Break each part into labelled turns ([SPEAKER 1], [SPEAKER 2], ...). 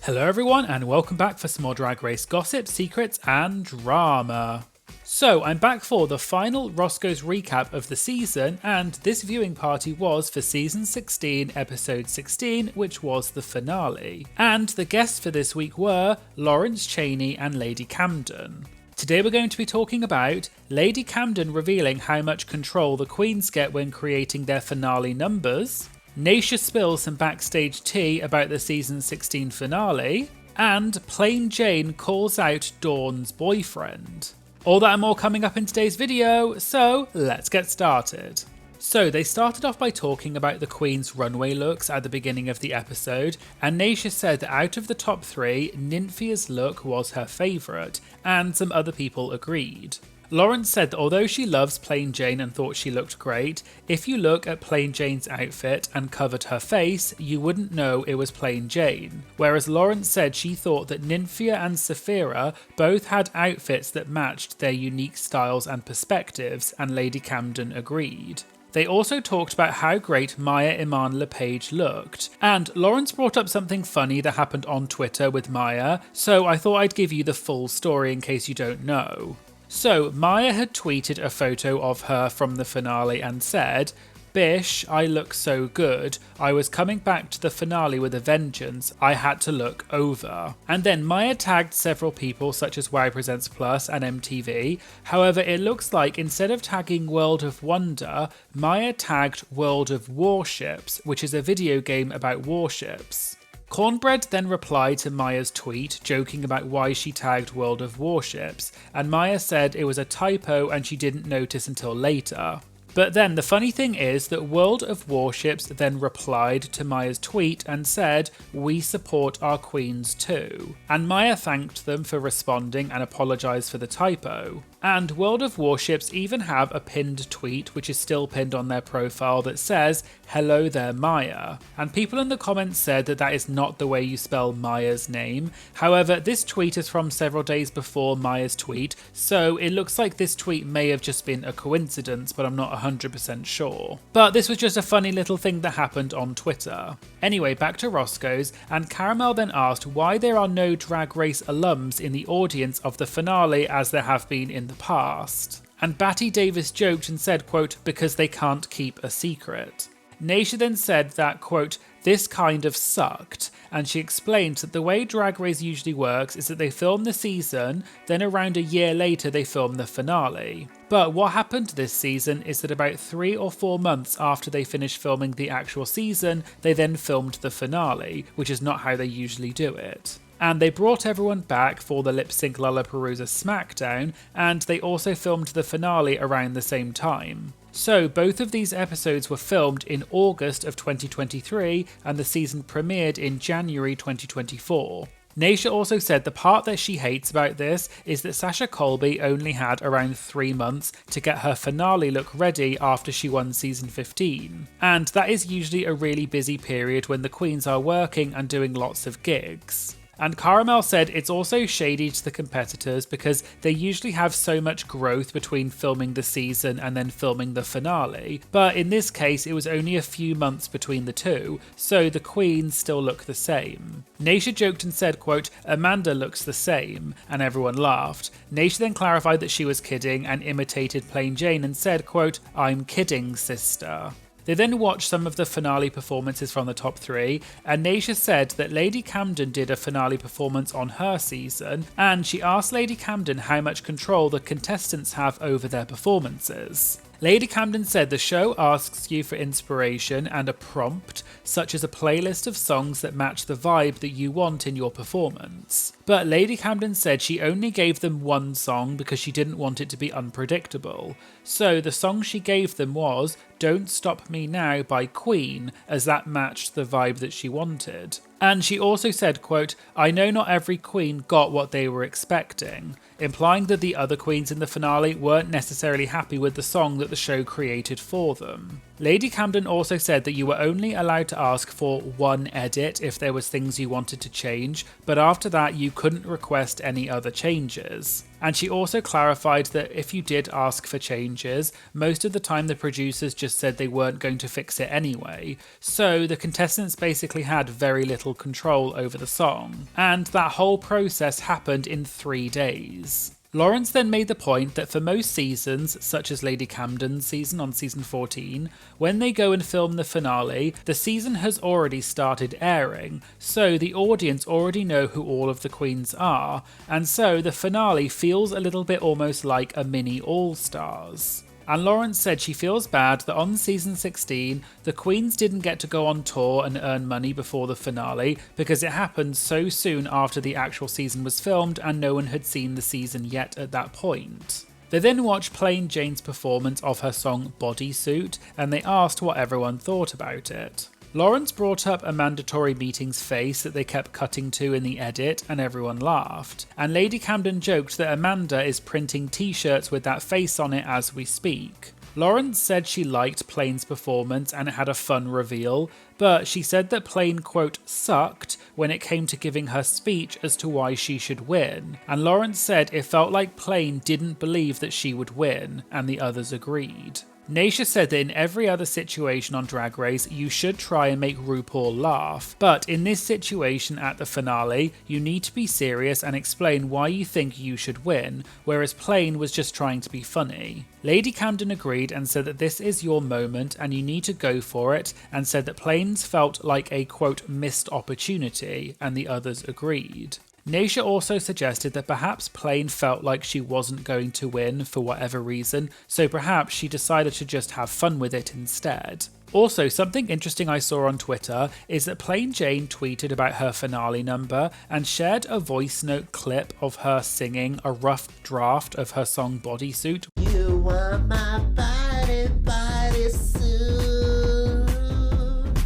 [SPEAKER 1] Hello everyone and welcome back for some more Drag Race gossip, secrets and drama. So I'm back for the final Roscoe's recap of the season, and this viewing party was for season 16 episode 16, which was the finale. And the guests for this week were Lawrence Chaney and Lady Camden. Today we're going to be talking about Lady Camden revealing how much control the queens get when creating their finale numbers, Nymphia spills some backstage tea about the season 16 finale, and Plain Jane calls out Dawn's boyfriend. All that and more coming up in today's video, so let's get started. So they started off by talking about the Queen's runway looks at the beginning of the episode, and Nymphia said that out of the top three, Nymphia's look was her favourite, and some other people agreed. Lawrence said that although she loves Plain Jane and thought she looked great, if you look at Plain Jane's outfit and covered her face, you wouldn't know it was Plain Jane. Whereas Lawrence said she thought that Nymphia and Sapphira both had outfits that matched their unique styles and perspectives, and Lady Camden agreed. They also talked about how great Mhi'ya Iman LePage looked, and Lawrence brought up something funny that happened on Twitter with Mhi'ya, so I thought I'd give you the full story in case you don't know. So Mhi'ya had tweeted a photo of her from the finale and said, "Bish, I look so good. I was coming back to the finale with a vengeance. I had to look over." And then Mhi'ya tagged several people such as Wow Presents Plus and MTV. However, it looks like instead of tagging World of Wonder, Mhi'ya tagged World of Warships, which is a video game about warships. Cornbread then replied to Mhi'ya's tweet, joking about why she tagged World of Warships, and Mhi'ya said it was a typo and she didn't notice until later. But then the funny thing is that World of Warships then replied to Mhi'ya's tweet and said, "We support our queens too." And Mhi'ya thanked them for responding and apologised for the typo. And World of Warships even have a pinned tweet, which is still pinned on their profile, that says, "Hello there Mhi'ya." And people in the comments said that that is not the way you spell Mhi'ya's name. However, this tweet is from several days before Mhi'ya's tweet, so it looks like this tweet may have just been a coincidence, but I'm not 100% sure. But this was just a funny little thing that happened on Twitter. Anyway, back to Roscoe's, and Caramel then asked why there are no Drag Race alums in the audience of the finale as there have been in the past. And Batty Davis joked and said, quote, "because they can't keep a secret." Nymphia then said that, quote, "this kind of sucked," and she explained that the way Drag Race usually works is that they film the season, then around a year later they film the finale. But what happened this season is that about 3 or 4 months after they finished filming the actual season, they then filmed the finale, which is not how they usually do it. And they brought everyone back for the Lip Sync Lollapalooza SmackDown, and they also filmed the finale around the same time. So both of these episodes were filmed in August of 2023, and the season premiered in January 2024. Nymphia also said the part that she hates about this is that Sasha Colby only had around 3 months to get her finale look ready after she won season 15. And that is usually a really busy period when the queens are working and doing lots of gigs. And Caramel said it's also shady to the competitors because they usually have so much growth between filming the season and then filming the finale, but in this case it was only a few months between the two, so the queens still look the same. Nymphia joked and said, quote, "Amanda looks the same," and everyone laughed. Nymphia then clarified that she was kidding and imitated Plain Jane and said, quote, "I'm kidding, sister." They then watched some of the finale performances from the top three, and Nymphia said that Lady Camden did a finale performance on her season, and she asked Lady Camden how much control the contestants have over their performances. Lady Camden said the show asks you for inspiration and a prompt, such as a playlist of songs that match the vibe that you want in your performance. But Lady Camden said she only gave them one song because she didn't want it to be unpredictable. So the song she gave them was "Don't Stop Me Now" by Queen, as that matched the vibe that she wanted. And she also said, quote, "I know not every queen got what they were expecting," implying that the other queens in the finale weren't necessarily happy with the song that the show created for them. Lady Camden also said that you were only allowed to ask for one edit if there was things you wanted to change, but after that you couldn't request any other changes. And she also clarified that if you did ask for changes, most of the time the producers just said they weren't going to fix it anyway, so the contestants basically had very little control over the song. And that whole process happened in 3 days. Lawrence then made the point that for most seasons, such as Lady Camden's season on season 14, when they go and film the finale, the season has already started airing, so the audience already know who all of the queens are, and so the finale feels a little bit almost like a mini All-Stars. And Lawrence said she feels bad that on season 16, the queens didn't get to go on tour and earn money before the finale because it happened so soon after the actual season was filmed and no one had seen the season yet at that point. They then watched Plain Jane's performance of her song Bodysuit, and they asked what everyone thought about it. Lawrence brought up a mandatory meetings face that they kept cutting to in the edit, and everyone laughed. And Lady Camden joked that Amanda is printing t-shirts with that face on it as we speak. Lawrence said she liked Plain's performance and it had a fun reveal, but she said that Plain, quote, sucked when it came to giving her speech as to why she should win. And Lawrence said it felt like Plain didn't believe that she would win, and the others agreed. Nymphia said that in every other situation on Drag Race, you should try and make RuPaul laugh, but in this situation at the finale, you need to be serious and explain why you think you should win, whereas Plain was just trying to be funny. Lady Camden agreed and said that this is your moment and you need to go for it, and said that Plain's felt like a, quote, missed opportunity, and the others agreed. Nymphia also suggested that perhaps Plain felt like she wasn't going to win for whatever reason, so perhaps she decided to just have fun with it instead. Also, something interesting I saw on Twitter is that Plain Jane tweeted about her finale number and shared a voice note clip of her singing a rough draft of her song Bodysuit.
[SPEAKER 2] You want my bodysuit.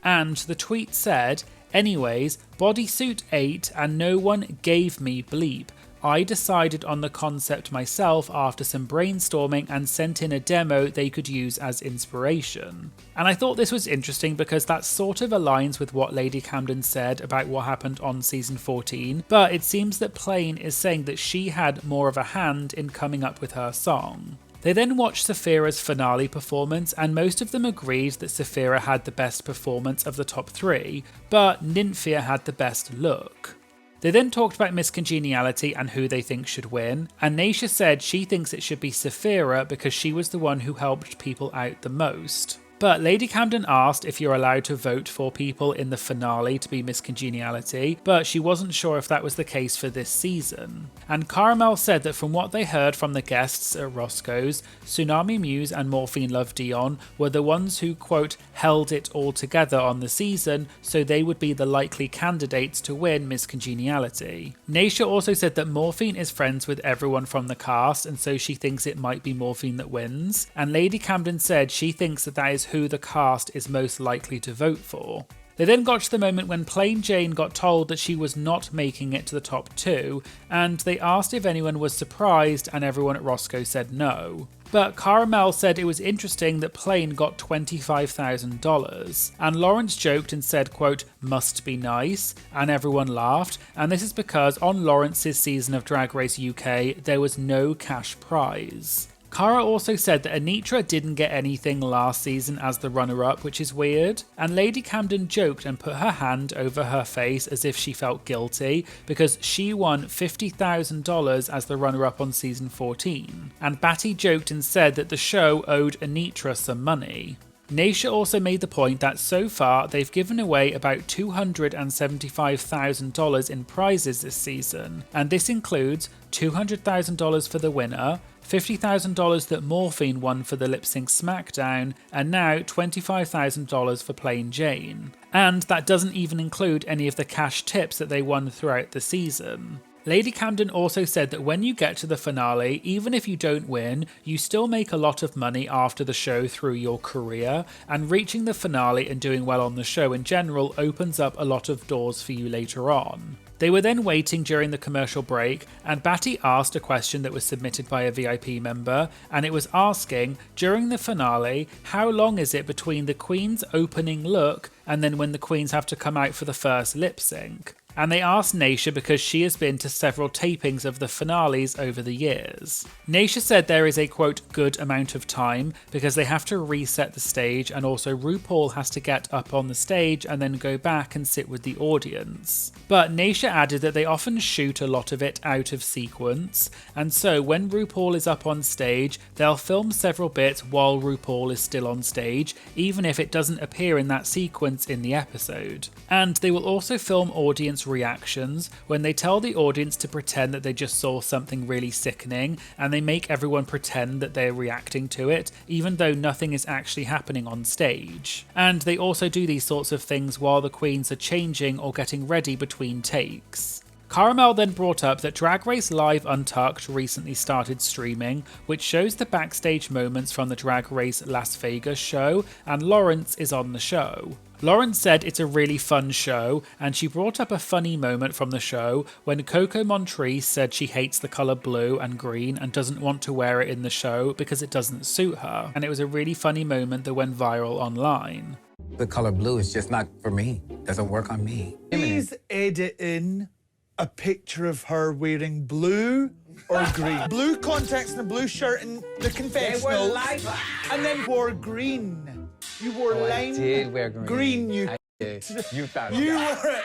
[SPEAKER 1] And the tweet said, anyways, Bodysuit 8 and no one gave me bleep. I decided on the concept myself after some brainstorming and sent in a demo they could use as inspiration. And I thought this was interesting because that sort of aligns with what Lady Camden said about what happened on season 14, but it seems that Plain is saying that she had more of a hand in coming up with her song. They then watched Sapphira's finale performance, and most of them agreed that Sapphira had the best performance of the top 3, but Nymphia had the best look. They then talked about Miss Congeniality and who they think should win, and Nymphia said she thinks it should be Sapphira because she was the one who helped people out the most. But Lady Camden asked if you're allowed to vote for people in the finale to be Miss Congeniality, but she wasn't sure if that was the case for this season. And Caramel said that from what they heard from the guests at Roscoe's, Tsunami Muse and Morphine Love Dion were the ones who, quote, held it all together on the season, so they would be the likely candidates to win Miss Congeniality. Nymphia also said that Morphine is friends with everyone from the cast, and so she thinks it might be Morphine that wins. And Lady Camden said she thinks that is who the cast is most likely to vote for. They then got to the moment when Plain Jane got told that she was not making it to the top 2, and they asked if anyone was surprised, and everyone at Roscoe said no. But Caramel said it was interesting that Plain got $25,000, and Lawrence joked and said, quote, must be nice, and everyone laughed, and this is because on Lawrence's season of Drag Race UK, there was no cash prize. Cara also said that Anitra didn't get anything last season as the runner-up, which is weird, and Lady Camden joked and put her hand over her face as if she felt guilty because she won $50,000 as the runner-up on season 14, and Batty joked and said that the show owed Anitra some money. Nymphia also made the point that so far they've given away about $275,000 in prizes this season, and this includes $200,000 for the winner, $50,000 that Morphine won for the Lip Sync Smackdown, and now $25,000 for Plain Jane. And that doesn't even include any of the cash tips that they won throughout the season. Lady Camden also said that when you get to the finale, even if you don't win, you still make a lot of money after the show through your career, and reaching the finale and doing well on the show in general opens up a lot of doors for you later on. They were then waiting during the commercial break, and Batty asked a question that was submitted by a VIP member, and it was asking, during the finale, how long is it between the Queen's opening look and then when the Queens have to come out for the first lip sync? And they asked Nymphia because she has been to several tapings of the finales over the years. Nymphia said there is a quote good amount of time because they have to reset the stage, and also RuPaul has to get up on the stage and then go back and sit with the audience. But Nymphia added that they often shoot a lot of it out of sequence, and so when RuPaul is up on stage, they'll film several bits while RuPaul is still on stage, even if it doesn't appear in that sequence in the episode. And they will also film audience reactions when they tell the audience to pretend that they just saw something really sickening, and they make everyone pretend that they're reacting to it, even though nothing is actually happening on stage. And they also do these sorts of things while the queens are changing or getting ready between takes. Caramel then brought up that Drag Race Live Untucked recently started streaming, which shows the backstage moments from the Drag Race Las Vegas show, and Lawrence is on the show. Lawrence said it's a really fun show, and she brought up a funny moment from the show when Coco Montrese said she hates the colour blue and green and doesn't want to wear it in the show because it doesn't suit her, and it was a really funny moment that went viral online.
[SPEAKER 2] The colour blue is just not for me, doesn't work on me.
[SPEAKER 3] Please edit in a picture of her wearing blue or green. Blue contacts and a blue shirt in the confessional, and then wore green. You wore lime.
[SPEAKER 4] I did wear green.
[SPEAKER 3] Green, you.
[SPEAKER 4] I did. You found
[SPEAKER 3] You
[SPEAKER 4] out.
[SPEAKER 3] wore it.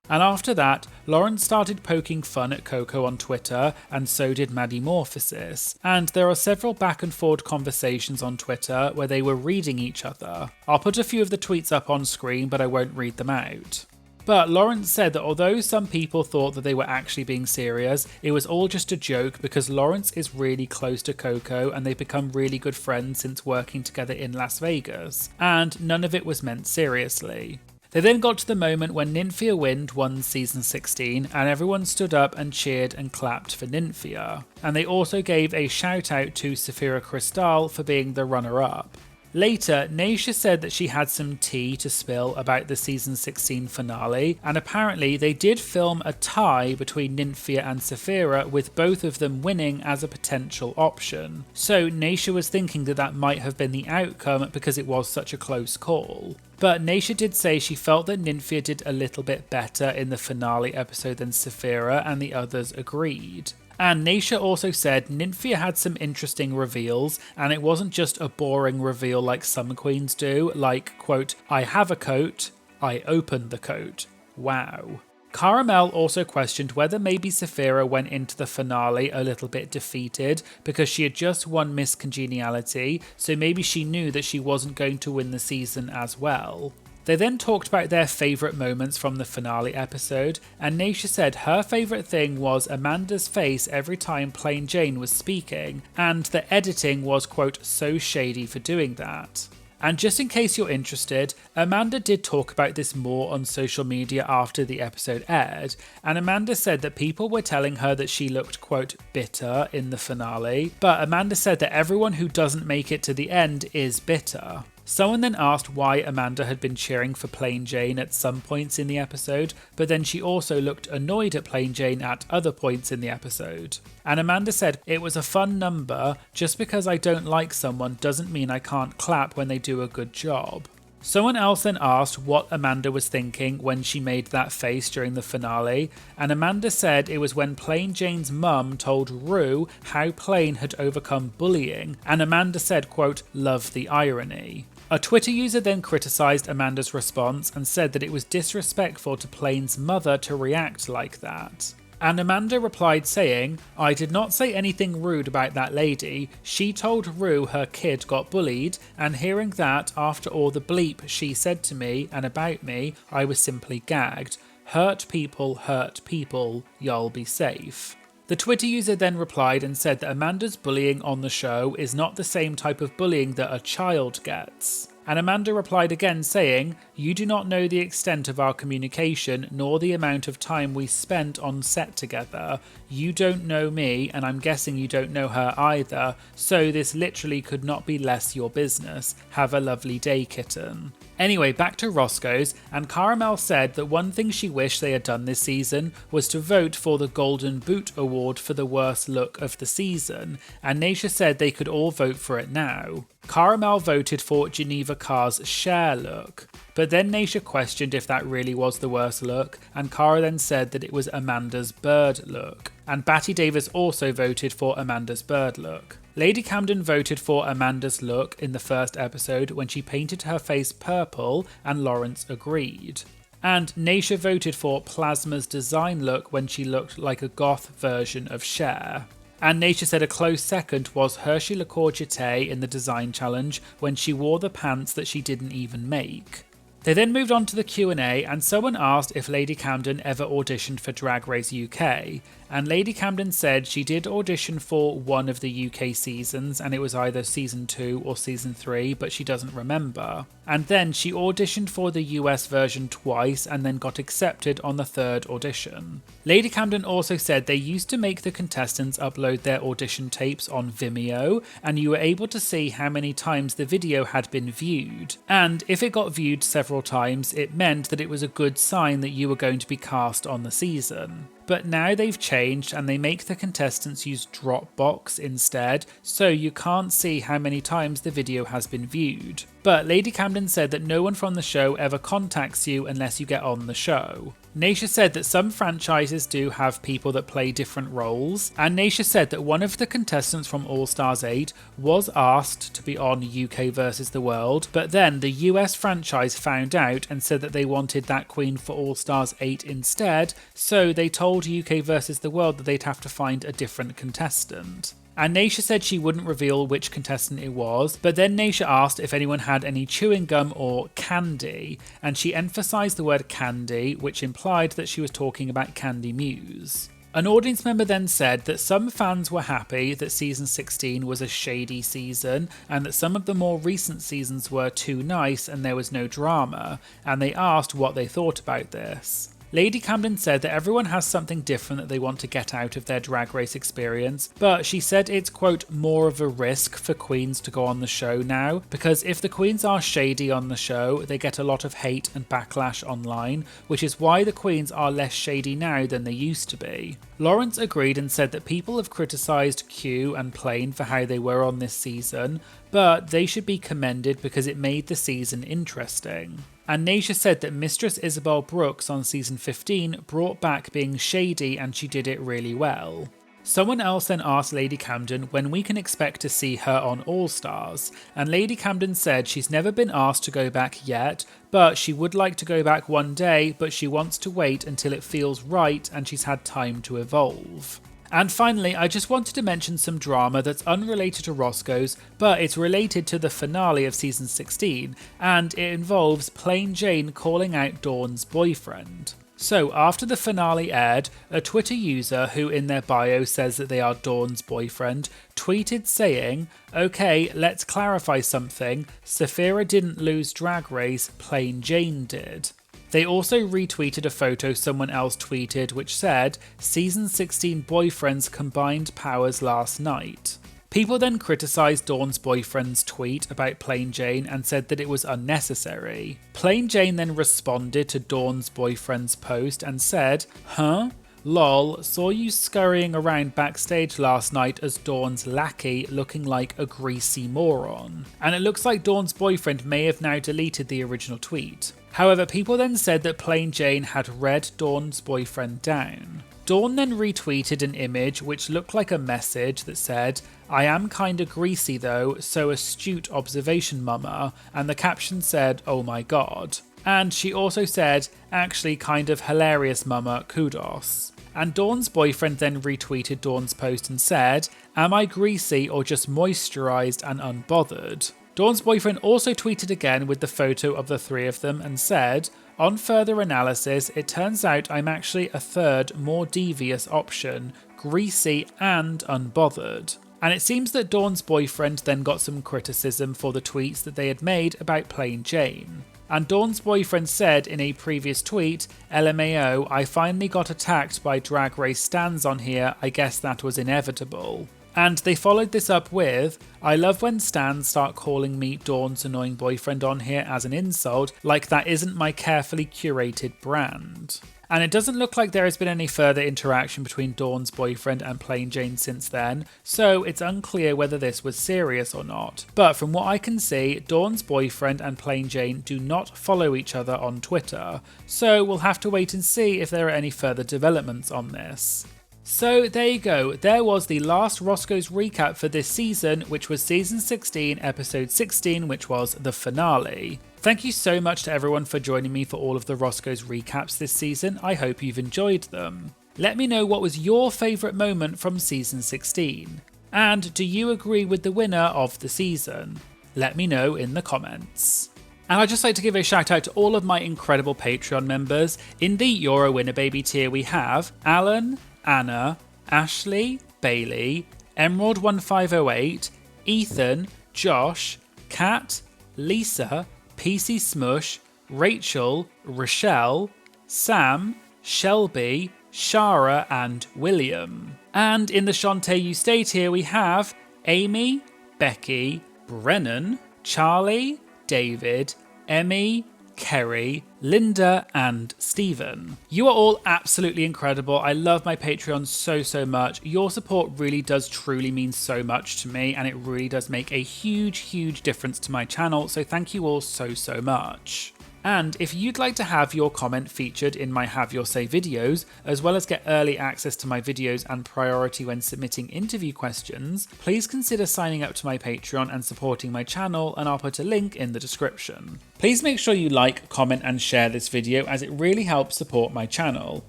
[SPEAKER 1] And after that, Lawrence started poking fun at Coco on Twitter, and so did Maddie Morphosis. And there are several back and forward conversations on Twitter where they were reading each other. I'll put a few of the tweets up on screen, but I won't read them out. But Lawrence said that although some people thought that they were actually being serious, it was all just a joke because Lawrence is really close to Coco and they've become really good friends since working together in Las Vegas, and none of it was meant seriously. They then got to the moment when Nymphia Wind won season 16 and everyone stood up and cheered and clapped for Nymphia. And they also gave a shout out to Sapphira Crystal for being the runner-up. Later, Nymphia said that she had some tea to spill about the season 16 finale, and apparently they did film a tie between Nymphia and Sapphira, with both of them winning as a potential option. So Nymphia was thinking that that might have been the outcome because it was such a close call. But Nymphia did say she felt that Nymphia did a little bit better in the finale episode than Sapphira, and the others agreed. And Nymphia also said Nymphia had some interesting reveals, and it wasn't just a boring reveal like some queens do, like, quote, I have a coat, I opened the coat. Wow. Caramel also questioned whether maybe Sapphira went into the finale a little bit defeated because she had just won Miss Congeniality, so maybe she knew that she wasn't going to win the season as well. They then talked about their favourite moments from the finale episode, and Nymphia said her favourite thing was Amanda's face every time Plain Jane was speaking, and the editing was, quote, so shady for doing that. And just in case you're interested, Amanda did talk about this more on social media after the episode aired, and Amanda said that people were telling her that she looked, quote, bitter in the finale, but Amanda said that everyone who doesn't make it to the end is bitter. Someone then asked why Amanda had been cheering for Plain Jane at some points in the episode, but then she also looked annoyed at Plain Jane at other points in the episode. And Amanda said, it was a fun number, just because I don't like someone doesn't mean I can't clap when they do a good job. Someone else then asked what Amanda was thinking when she made that face during the finale, and Amanda said it was when Plain Jane's mum told Ru how Plain had overcome bullying, and Amanda said, quote, love the irony. A Twitter user then criticised Amanda's response and said that it was disrespectful to Plain's mother to react like that. And Amanda replied saying, I did not say anything rude about that lady, she told Ru her kid got bullied, and hearing that after all the bleep she said to me and about me, I was simply gagged. Hurt people, y'all be safe. The Twitter user then replied and said that Amanda's bullying on the show is not the same type of bullying that a child gets. And Amanda replied again saying, you do not know the extent of our communication nor the amount of time we spent on set together. You don't know me, and I'm guessing you don't know her either, so this literally could not be less your business. Have a lovely day, kitten. Anyway, back to Roscoe's, and Caramel said that one thing she wished they had done this season was to vote for the Golden Boot Award for the worst look of the season, and Nymphia said they could all vote for it now. Caramel voted for Geneva Car's Cher look. But then Nymphia questioned if that really was the worst look, and Cara then said that it was Amanda's bird look. And Batty Davis also voted for Amanda's bird look. Lady Camden voted for Amanda's look in the first episode when she painted her face purple, and Lawrence agreed. And Nymphia voted for Plasma's design look when she looked like a goth version of Cher. And Nymphia said a close second was Hershey Le Courgette in the design challenge when she wore the pants that she didn't even make. They then moved on to the Q&A, and someone asked if Lady Camden ever auditioned for Drag Race UK, and Lady Camden said she did audition for one of the UK seasons, and it was either season 2 or season 3, but she doesn't remember. And then she auditioned for the US version twice and then got accepted on the third audition. Lady Camden also said they used to make the contestants upload their audition tapes on Vimeo, and you were able to see how many times the video had been viewed. And if it got viewed several times, it meant that it was a good sign that you were going to be cast on the season. But now they've changed and they make the contestants use Dropbox instead, so you can't see how many times the video has been viewed. But Lady Camden said that no one from the show ever contacts you unless you get on the show. Nymphia said that some franchises do have people that play different roles, and Nymphia said that one of the contestants from All Stars 8 was asked to be on UK vs the World, but then the US franchise found out and said that they wanted that queen for All Stars 8 instead, so they told UK vs the World that they'd have to find a different contestant. And Nymphia said she wouldn't reveal which contestant it was, but then Nymphia asked if anyone had any chewing gum or candy, and she emphasised the word candy, which implied that she was talking about Candy Muse. An audience member then said that some fans were happy that season 16 was a shady season, and that some of the more recent seasons were too nice and there was no drama, and they asked what they thought about this. Lady Camden said that everyone has something different that they want to get out of their Drag Race experience, but she said it's, quote, more of a risk for queens to go on the show now, because if the queens are shady on the show, they get a lot of hate and backlash online, which is why the queens are less shady now than they used to be. Lawrence agreed and said that people have criticised Q and Plain for how they were on this season, but they should be commended because it made the season interesting. And Nymphia said that Mistress Isabel Brooks on season 15 brought back being shady and she did it really well. Someone else then asked Lady Camden when we can expect to see her on All Stars, and Lady Camden said she's never been asked to go back yet, but she would like to go back one day, but she wants to wait until it feels right and she's had time to evolve. And finally, I just wanted to mention some drama that's unrelated to Roscoe's, but it's related to the finale of season 16, and it involves Plain Jane calling out Dawn's boyfriend. So after the finale aired, a Twitter user who in their bio says that they are Dawn's boyfriend tweeted saying, "Okay, let's clarify something, Sapphira didn't lose Drag Race, Plain Jane did." They also retweeted a photo someone else tweeted which said, "Season 16 boyfriends combined powers last night." People then criticised Dawn's boyfriend's tweet about Plain Jane and said that it was unnecessary. Plain Jane then responded to Dawn's boyfriend's post and said, "Huh? Lol, saw you scurrying around backstage last night as Dawn's lackey looking like a greasy moron." And it looks like Dawn's boyfriend may have now deleted the original tweet. However, people then said that Plain Jane had read Dawn's boyfriend down. Dawn then retweeted an image which looked like a message that said, "I am kinda greasy though, so astute observation mama," and the caption said, "Oh my god." And she also said, "Actually kind of hilarious mama, kudos." And Dawn's boyfriend then retweeted Dawn's post and said, "Am I greasy or just moisturised and unbothered?" Dawn's boyfriend also tweeted again with the photo of the three of them and said, "On further analysis, it turns out I'm actually a third, more devious option, greasy and unbothered." And it seems that Dawn's boyfriend then got some criticism for the tweets that they had made about Plain Jane. And Dawn's boyfriend said in a previous tweet, "LMAO, I finally got attacked by Drag Race stans on here, I guess that was inevitable." And they followed this up with, "I love when stans start calling me Dawn's annoying boyfriend on here as an insult, like that isn't my carefully curated brand." And it doesn't look like there has been any further interaction between Dawn's boyfriend and Plain Jane since then, so it's unclear whether this was serious or not. But from what I can see, Dawn's boyfriend and Plain Jane do not follow each other on Twitter, so we'll have to wait and see if there are any further developments on this. So there you go, there was the last Roscoe's recap for this season, which was season 16, episode 16, which was the finale. Thank you so much to everyone for joining me for all of the Roscoe's recaps this season. I hope you've enjoyed them. Let me know what was your favourite moment from season 16. And do you agree with the winner of the season? Let me know in the comments. And I'd just like to give a shout out to all of my incredible Patreon members. In the You're a Winner Baby tier we have Alan, Anna, Ashley, Bailey, Emerald1508, Ethan, Josh, Kat, Lisa, PC Smush, Rachel, Rochelle, Sam, Shelby, Shara and William. And in the Shantae You Stay tier we have Amy, Becky, Brennan, Charlie, David, Emmy, Kerry, Linda and Stephen. You are all absolutely incredible. I love my Patreon so much. Your support really does truly mean so much to me, and it really does make a huge difference to my channel, so thank you all so much. And if you'd like to have your comment featured in my Have Your Say videos, as well as get early access to my videos and priority when submitting interview questions, please consider signing up to my Patreon and supporting my channel, and I'll put a link in the description. Please make sure you like, comment and share this video, as it really helps support my channel.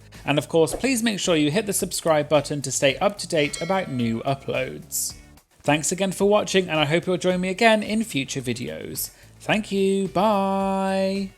[SPEAKER 1] And of course, please make sure you hit the subscribe button to stay up to date about new uploads. Thanks again for watching, and I hope you'll join me again in future videos. Thank you, bye!